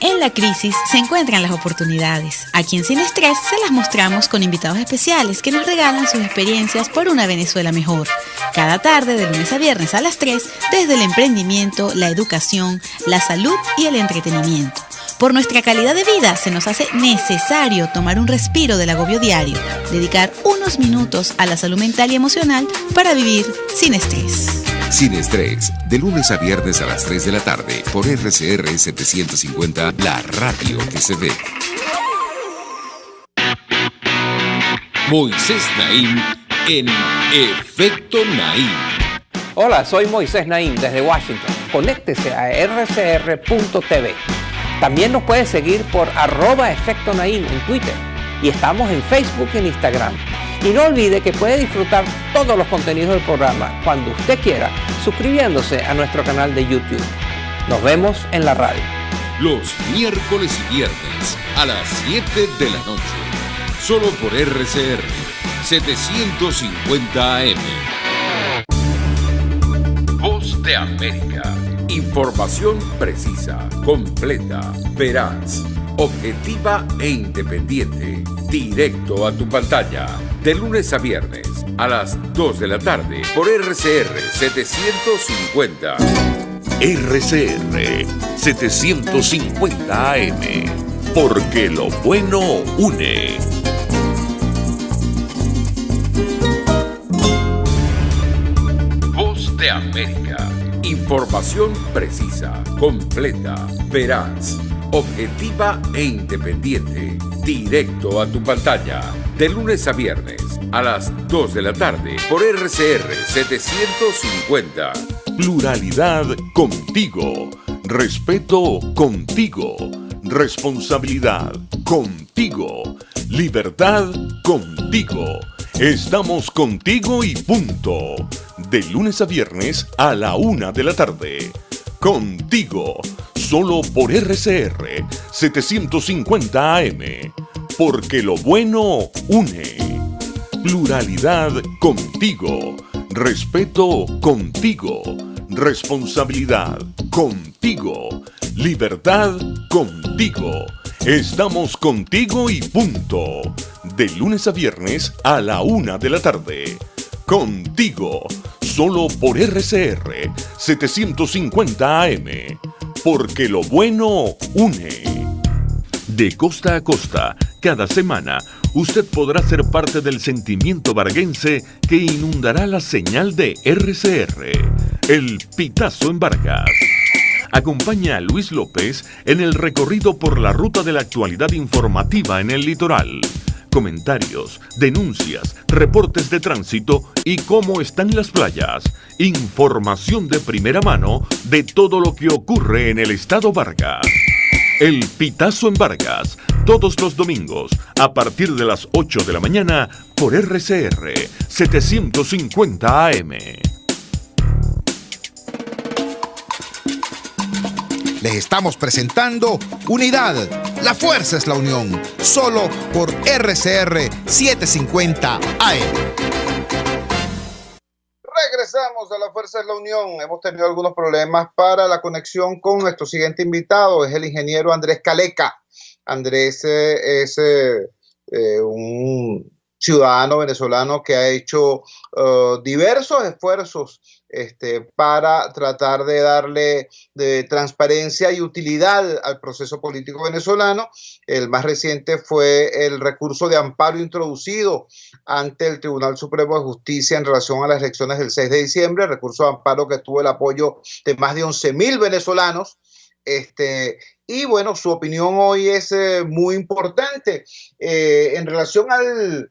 En la crisis se encuentran las oportunidades. Aquí en Sin Estrés se las mostramos con invitados especiales que nos regalan sus experiencias por una Venezuela mejor. Cada tarde, de lunes a viernes a las 3, desde el emprendimiento, la educación, la salud y el entretenimiento. Por nuestra calidad de vida se nos hace necesario tomar un respiro del agobio diario, dedicar unos minutos a la salud mental y emocional para vivir sin estrés. Sin Estrés, de lunes a viernes a las 3 de la tarde, por RCR 750, la radio que se ve. Moisés Naim en Efecto Naim. Hola, soy Moisés Naim desde Washington. Conéctese a rcr.tv. También nos puede seguir por @Efecto Naim en Twitter. Y estamos en Facebook y en Instagram. Y no olvide que puede disfrutar todos los contenidos del programa cuando usted quiera, suscribiéndose a nuestro canal de YouTube. Nos vemos en la radio. Los miércoles y viernes a las 7 de la noche. Solo por RCR 750 AM. Voz de América. Información precisa, completa, veraz, objetiva e independiente. Directo a tu pantalla. De lunes a viernes a las 2 de la tarde por RCR 750. RCR 750 AM. Porque lo bueno une. Voz de América. Información precisa, completa, veraz, objetiva e independiente. Directo a tu pantalla, de lunes a viernes a las 2 de la tarde por RCR 750. Pluralidad contigo. Respeto contigo. Responsabilidad contigo. Libertad contigo. Estamos contigo y punto. De lunes a viernes a la 1 de la tarde. Contigo. Solo por RCR 750 AM. Porque lo bueno une. Pluralidad contigo. Respeto contigo. Responsabilidad contigo. Libertad contigo. Estamos contigo y punto. De lunes a viernes a la 1 de la tarde. Contigo. Solo por RCR 750 AM. Porque lo bueno une. De costa a costa, cada semana, usted podrá ser parte del sentimiento varguense que inundará la señal de RCR. El Pitazo en Vargas. Acompaña a Luis López en el recorrido por la ruta de la actualidad informativa en el litoral. Comentarios, denuncias, reportes de tránsito y cómo están las playas. Información de primera mano de todo lo que ocurre en el estado Vargas. El Pitazo en Vargas, todos los domingos, a partir de las 8 de la mañana, por RCR 750 AM. Les estamos presentando Unidad. La fuerza es la unión. Solo por RCR 750 AM. Regresamos a La Fuerza es la Unión. Hemos tenido algunos problemas para la conexión con nuestro siguiente invitado. Es el ingeniero Andrés Caleca. Andrés es un ciudadano venezolano que ha hecho diversos esfuerzos para tratar de darle transparencia y utilidad al proceso político venezolano. El más reciente fue el recurso de amparo introducido ante el Tribunal Supremo de Justicia en relación a las elecciones del 6 de diciembre, recurso de amparo que tuvo el apoyo de más de 11.000 venezolanos. Y bueno, su opinión hoy es muy importante en relación al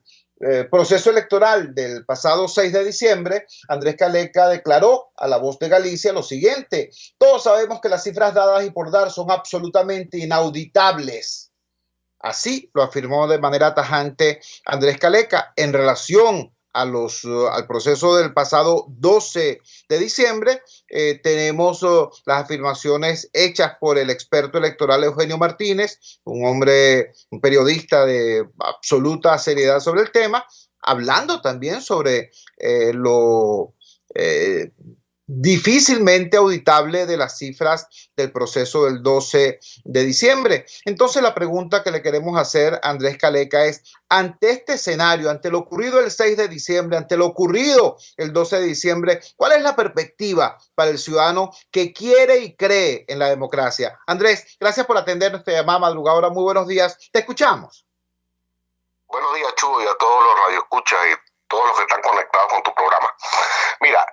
proceso electoral del pasado 6 de diciembre. Andrés Caleca declaró a La Voz de Galicia lo siguiente: todos sabemos que las cifras dadas y por dar son absolutamente inauditables. Así lo afirmó de manera tajante Andrés Caleca en relación a al proceso del pasado 12 de diciembre. Tenemos las afirmaciones hechas por el experto electoral Eugenio Martínez, un periodista de absoluta seriedad sobre el tema, hablando también sobre lo difícilmente auditable de las cifras del proceso del 12 de diciembre. Entonces la pregunta que le queremos hacer a Andrés Caleca es: ante este escenario, ante lo ocurrido el 6 de diciembre, ante lo ocurrido el 12 de diciembre, ¿cuál es la perspectiva para el ciudadano que quiere y cree en la democracia? Andrés, gracias por atender nuestra llamada madrugadora. Muy buenos días, te escuchamos. Buenos días, Chuy, a todos los radioescuchas y todos los que están conectados con tu programa. Mira,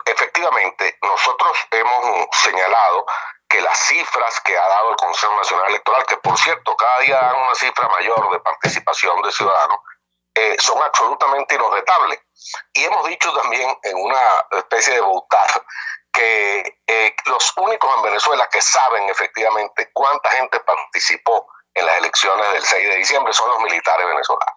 efectivamente, nosotros hemos señalado que las cifras que ha dado el Consejo Nacional Electoral, que por cierto cada día dan una cifra mayor de participación de ciudadanos, son absolutamente inobjetables. Y hemos dicho también en una especie de voltaje que los únicos en Venezuela que saben efectivamente cuánta gente participó en las elecciones del 6 de diciembre son los militares venezolanos.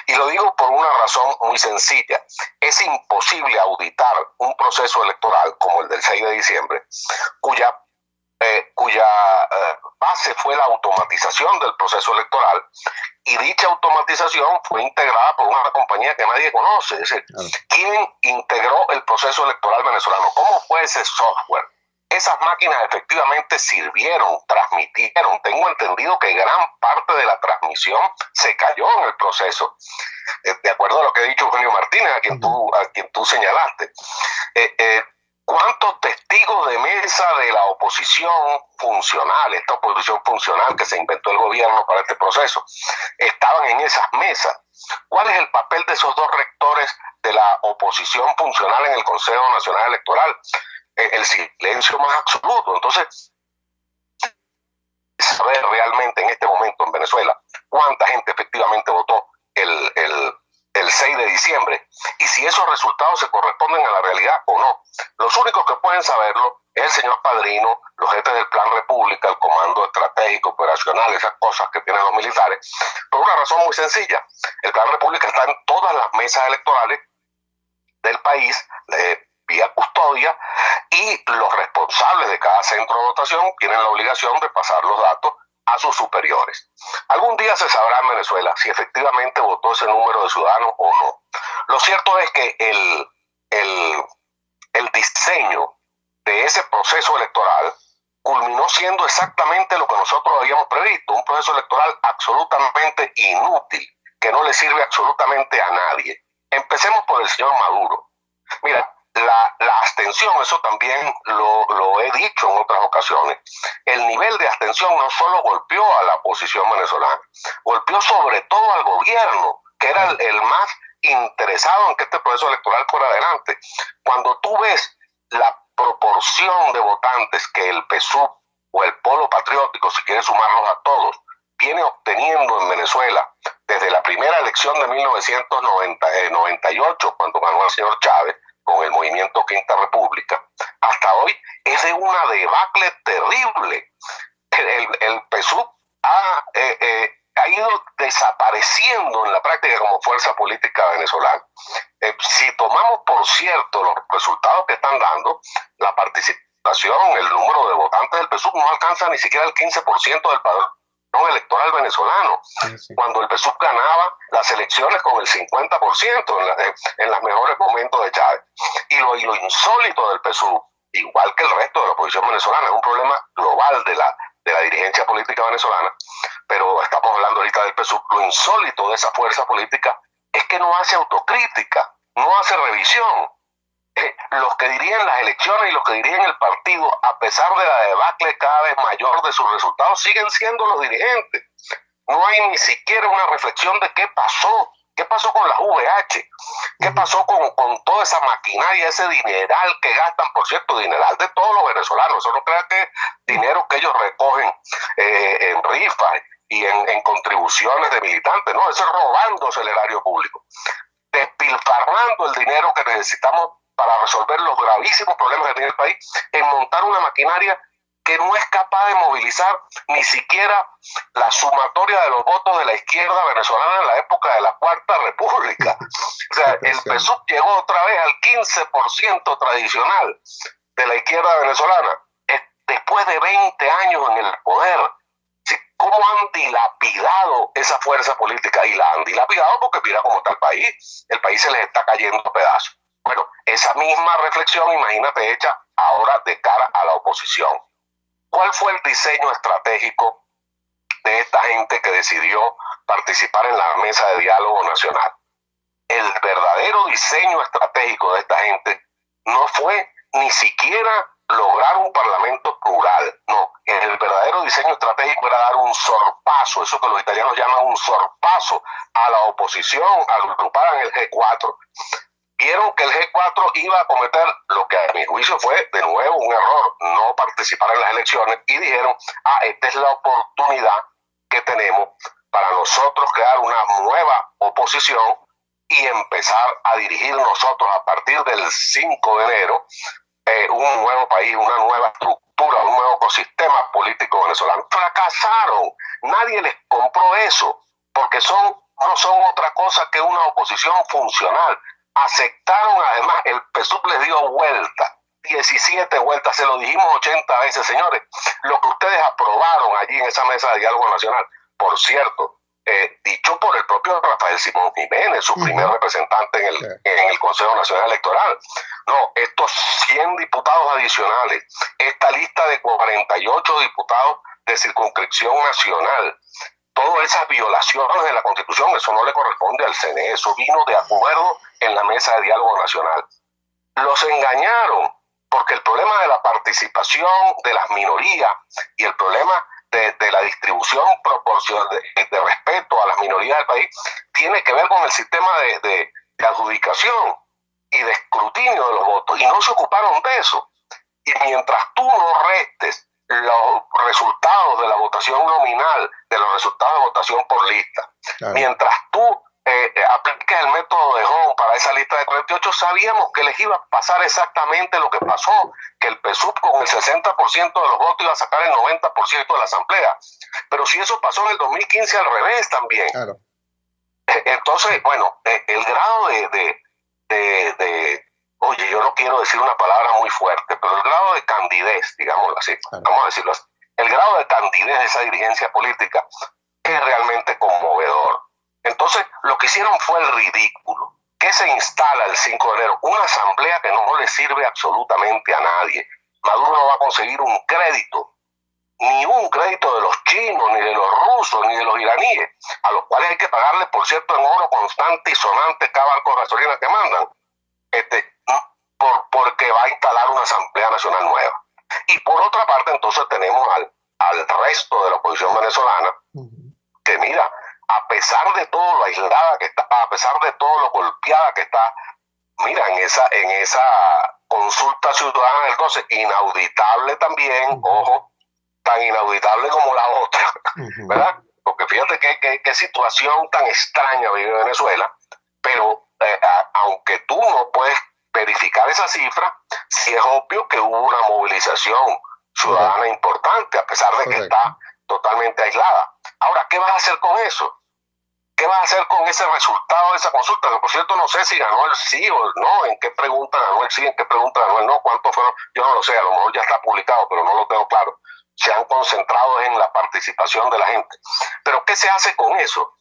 Y lo digo por una razón muy sencilla: es imposible auditar un proceso electoral como el del 6 de diciembre, cuya base fue la automatización del proceso electoral, y dicha automatización fue integrada por una compañía que nadie conoce. Es decir, ¿quién integró el proceso electoral venezolano? ¿Cómo fue ese software? Esas máquinas efectivamente sirvieron, transmitieron. Tengo entendido que gran parte de la transmisión se cayó en el proceso, de acuerdo a lo que ha dicho Eugenio Martínez, a quien tú señalaste. ¿Cuántos testigos de mesa de la oposición funcional, esta oposición funcional que se inventó el gobierno para este proceso, estaban en esas mesas? ¿Cuál es el papel de esos dos rectores de la oposición funcional en el Consejo Nacional Electoral? El silencio más absoluto. Entonces, saber realmente en este momento en Venezuela cuánta gente efectivamente votó el 6 de diciembre y si esos resultados se corresponden a la realidad o no. Los únicos que pueden saberlo es el señor Padrino, los jefes del Plan República, el Comando Estratégico Operacional, esas cosas que tienen los militares, por una razón muy sencilla. El Plan República está en todas las mesas electorales del país, vía custodia, y los responsables de cada centro de votación tienen la obligación de pasar los datos a sus superiores. Algún día se sabrá en Venezuela si efectivamente votó ese número de ciudadanos o no. Lo cierto es que el diseño de ese proceso electoral culminó siendo exactamente lo que nosotros habíamos previsto, un proceso electoral absolutamente inútil, que no le sirve absolutamente a nadie. Empecemos por el señor Maduro. Mira, la abstención, eso también lo he dicho en otras ocasiones, el nivel de abstención no solo golpeó a la oposición venezolana, golpeó sobre todo al gobierno, que era el más interesado en que este proceso electoral fuera adelante. Cuando tú ves la proporción de votantes que el PSUV o el Polo Patriótico, si quieres sumarlos a todos, viene obteniendo en Venezuela desde la primera elección de 1998, cuando ganó el señor Chávez, con el movimiento Quinta República, hasta hoy es de una debacle terrible. El PSUV ha ido desapareciendo en la práctica como fuerza política venezolana. Si tomamos por cierto los resultados que están dando, la participación, el número de votantes del PSUV no alcanza ni siquiera el 15% del padrón electoral venezolano, cuando el PSUV ganaba las elecciones con el 50% en los mejores momentos de Chávez. Y lo insólito del PSUV, igual que el resto de la oposición venezolana, es un problema global de la dirigencia política venezolana, pero estamos hablando ahorita del PSUV. Lo insólito de esa fuerza política es que no hace autocrítica, no hace revisión. Los que dirigen las elecciones y los que dirigen el partido, a pesar de la debacle cada vez mayor de sus resultados, siguen siendo los dirigentes. No hay ni siquiera una reflexión de qué pasó con las VH, qué pasó con toda esa maquinaria, ese dineral que gastan, por cierto, dineral de todos los venezolanos. Eso no crea que es dinero que ellos recogen en rifas y en contribuciones de militantes, no, eso es robándose el erario público, despilfarrando el dinero que necesitamos para resolver los gravísimos problemas que tiene el país, en montar una maquinaria que no es capaz de movilizar ni siquiera la sumatoria de los votos de la izquierda venezolana en la época de la Cuarta República. O sea, el PSUV llegó otra vez al 15% tradicional de la izquierda venezolana, después de 20 años en el poder. ¿Cómo han dilapidado esa fuerza política? Y la han dilapidado porque mira cómo está el país se les está cayendo a pedazos. Bueno, esa misma reflexión, imagínate, hecha ahora de cara a la oposición. ¿Cuál fue el diseño estratégico de esta gente que decidió participar en la mesa de diálogo nacional? El verdadero diseño estratégico de esta gente no fue ni siquiera lograr un parlamento plural, no. El verdadero diseño estratégico era dar un sorpaso, eso que los italianos llaman un sorpaso, a la oposición agrupada en el G4. Vieron que el G4 iba a cometer lo que a mi juicio fue de nuevo un error, no participar en las elecciones, y dijeron, esta es la oportunidad que tenemos para nosotros crear una nueva oposición y empezar a dirigir nosotros a partir del 5 de enero un nuevo país, una nueva estructura, un nuevo ecosistema político venezolano. Fracasaron, nadie les compró eso, porque no son otra cosa que una oposición funcional. Aceptaron, además, el PSUV les dio vuelta, 17 vueltas, se lo dijimos 80 veces, señores, lo que ustedes aprobaron allí en esa mesa de diálogo nacional, por cierto, dicho por el propio Rafael Simón Jiménez, su primer representante en el Consejo Nacional Electoral. No, estos 100 diputados adicionales, esta lista de 48 diputados de circunscripción nacional, todas esas violaciones de la Constitución, eso no le corresponde al CNE, eso vino de acuerdo en la mesa de diálogo nacional. Los engañaron, porque el problema de la participación de las minorías y el problema de la distribución proporcional de respeto a las minorías del país tiene que ver con el sistema de adjudicación y de escrutinio de los votos, y no se ocuparon de eso. Y mientras tú no restes los resultados de la votación nominal, de los resultados de votación por lista. Claro. Mientras tú apliques el método de Home para esa lista de 48, sabíamos que les iba a pasar exactamente lo que pasó, que el PSUV con el 60% de los votos iba a sacar el 90% de la asamblea. Pero si eso pasó en el 2015 al revés también. Claro. Entonces, bueno, el grado oye, yo no quiero decir una palabra muy fuerte, pero el grado de candidez, digámoslo así, vamos a decirlo así, el grado de candidez de esa dirigencia política es realmente conmovedor. Entonces, lo que hicieron fue el ridículo. ¿Qué se instala el 5 de enero? Una asamblea que no le sirve absolutamente a nadie. Maduro no va a conseguir un crédito, ni un crédito de los chinos, ni de los rusos, ni de los iraníes, a los cuales hay que pagarle, por cierto, en oro constante y sonante cada barco de gasolina que mandan, porque va a instalar una Asamblea Nacional nueva. Y por otra parte, entonces tenemos al resto de la oposición venezolana, que mira, a pesar de todo lo aislada que está, a pesar de todo lo golpeada que está, mira, en esa consulta ciudadana del 12, inauditable también, ojo, tan inauditable como la otra, ¿verdad? Porque fíjate qué situación tan extraña vive Venezuela, pero aunque tú no puedes verificar esa cifra, sí es obvio que hubo una movilización ciudadana importante, a pesar de que está totalmente aislada. Ahora, ¿qué vas a hacer con eso? ¿Qué vas a hacer con ese resultado de esa consulta? Que por cierto no sé si ganó el sí o el no, en qué pregunta ganó el sí, en qué pregunta ganó el no, cuántos fueron, yo no lo sé, a lo mejor ya está publicado, pero no lo tengo claro. Se han concentrado en la participación de la gente. Pero ¿qué se hace con eso?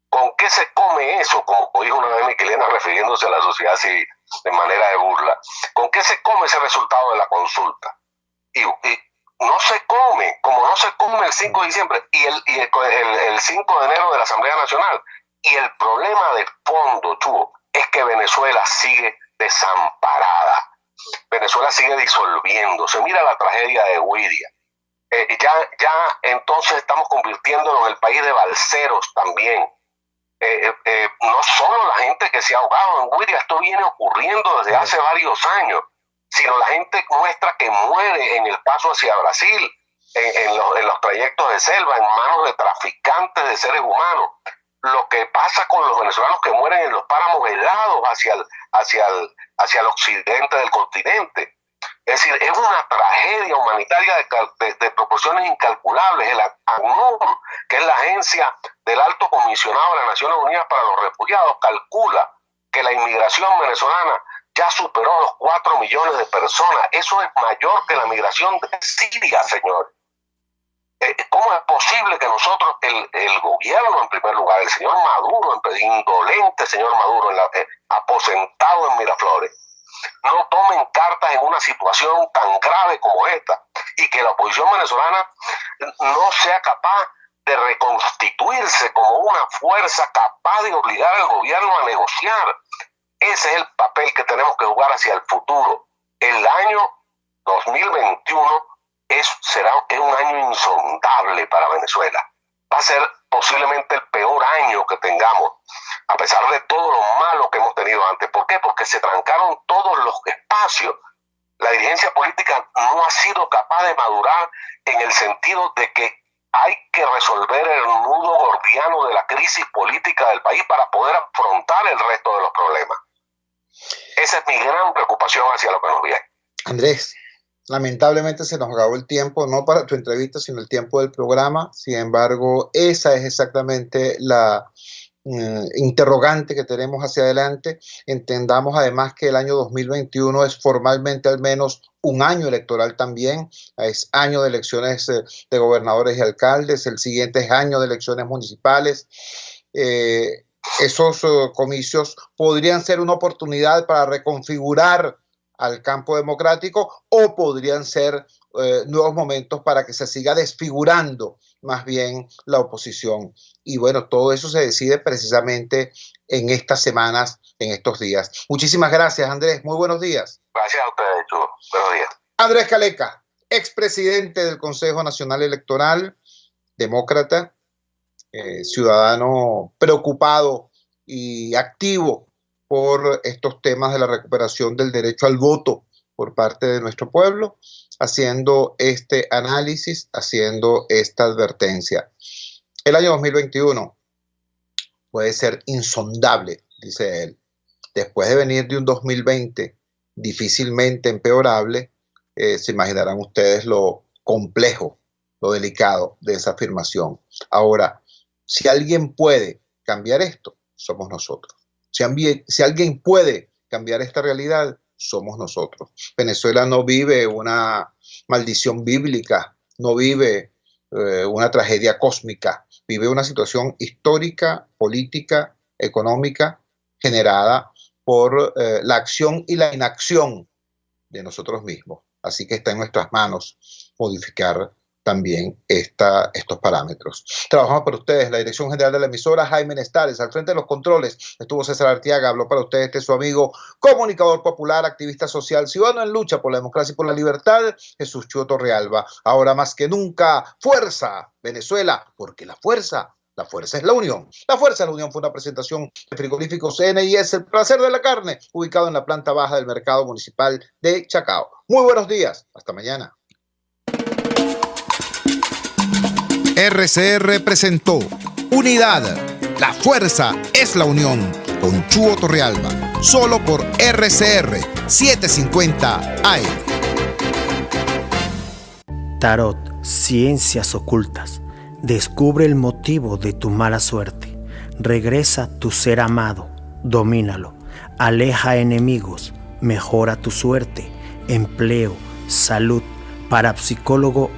¿Con qué se come eso? Como dijo una vez Miquelena refiriéndose a la sociedad civil de manera de burla. ¿Con qué se come ese resultado de la consulta? Y no se come, como no se come el 5 de diciembre y el 5 de enero de la Asamblea Nacional. Y el problema de fondo, Chugo, es que Venezuela sigue desamparada. Venezuela sigue disolviéndose. Mira la tragedia de Guiria. Ya entonces estamos convirtiéndonos en el país de balseros también. No solo la gente que se ha ahogado en Guiria, esto viene ocurriendo desde hace varios años, sino la gente nuestra que muere en el paso hacia Brasil, en los trayectos de selva, en manos de traficantes de seres humanos. Lo que pasa con los venezolanos que mueren en los páramos helados hacia el occidente del continente. Es decir, es una tragedia humanitaria de proporciones incalculables. El ACNUR, que es la agencia del Alto Comisionado de las Naciones Unidas para los Refugiados, calcula que la inmigración venezolana ya superó los 4 millones de personas. Eso es mayor que la migración de Siria, señor. ¿Cómo es posible que nosotros, el gobierno en primer lugar, el señor Maduro, indolente señor Maduro, aposentado en Miraflores, no tomen cartas en una situación tan grave como esta y que la oposición venezolana no sea capaz de reconstituirse como una fuerza capaz de obligar al gobierno a negociar? Ese es el papel que tenemos que jugar hacia el futuro. El año 2021 es un año insondable para Venezuela. Va a ser posiblemente el peor año que tengamos, a pesar de todo lo malo que hemos tenido antes. ¿Por qué? Porque se trancaron todos los espacios. La dirigencia política no ha sido capaz de madurar en el sentido de que hay que resolver el nudo gordiano de la crisis política del país para poder afrontar el resto de los problemas. Esa es mi gran preocupación hacia lo que nos viene. Andrés, lamentablemente se nos acabó el tiempo, no para tu entrevista, sino el tiempo del programa. Sin embargo, esa es exactamente la interrogante que tenemos hacia adelante. Entendamos además que el año 2021 es formalmente al menos un año electoral también, es año de elecciones de gobernadores y alcaldes, el siguiente es año de elecciones municipales. Esos comicios podrían ser una oportunidad para reconfigurar al campo democrático o podrían ser nuevos momentos para que se siga desfigurando más bien la oposición. Y bueno, todo eso se decide precisamente en estas semanas, en estos días. Muchísimas gracias, Andrés. Muy buenos días. Gracias a ustedes, Chugo. Buenos días. Andrés Caleca, expresidente del Consejo Nacional Electoral, demócrata, ciudadano preocupado y activo por estos temas de la recuperación del derecho al voto por parte de nuestro pueblo, haciendo este análisis, haciendo esta advertencia. El año 2021 puede ser insondable, dice él. Después de venir de un 2020 difícilmente empeorable, se imaginarán ustedes lo complejo, lo delicado de esa afirmación. Ahora, si alguien puede cambiar esto, somos nosotros. Si alguien puede cambiar esta realidad, somos nosotros. Venezuela no vive una maldición bíblica, no vive una tragedia cósmica, vive una situación histórica, política, económica, generada por la acción y la inacción de nosotros mismos. Así que está en nuestras manos modificar también estos parámetros. Trabajamos para ustedes, la dirección general de la emisora, Jaime Nestales, al frente de los controles estuvo César Arteaga, habló para ustedes su amigo, comunicador popular, activista social, ciudadano en lucha por la democracia y por la libertad, Jesús Chúo Torrealba. Ahora más que nunca, fuerza, Venezuela, porque la fuerza es la unión. La fuerza de la unión fue una presentación de Frigorífico CNIS, el placer de la carne, ubicado en la planta baja del mercado municipal de Chacao. Muy buenos días, hasta mañana. RCR presentó Unidad, la fuerza es la unión, con Chúo Torrealba, solo por RCR 750 AM. Tarot, ciencias ocultas. Descubre el motivo de tu mala suerte. Regresa tu ser amado, domínalo. Aleja enemigos, mejora tu suerte. Empleo, salud, parapsicólogo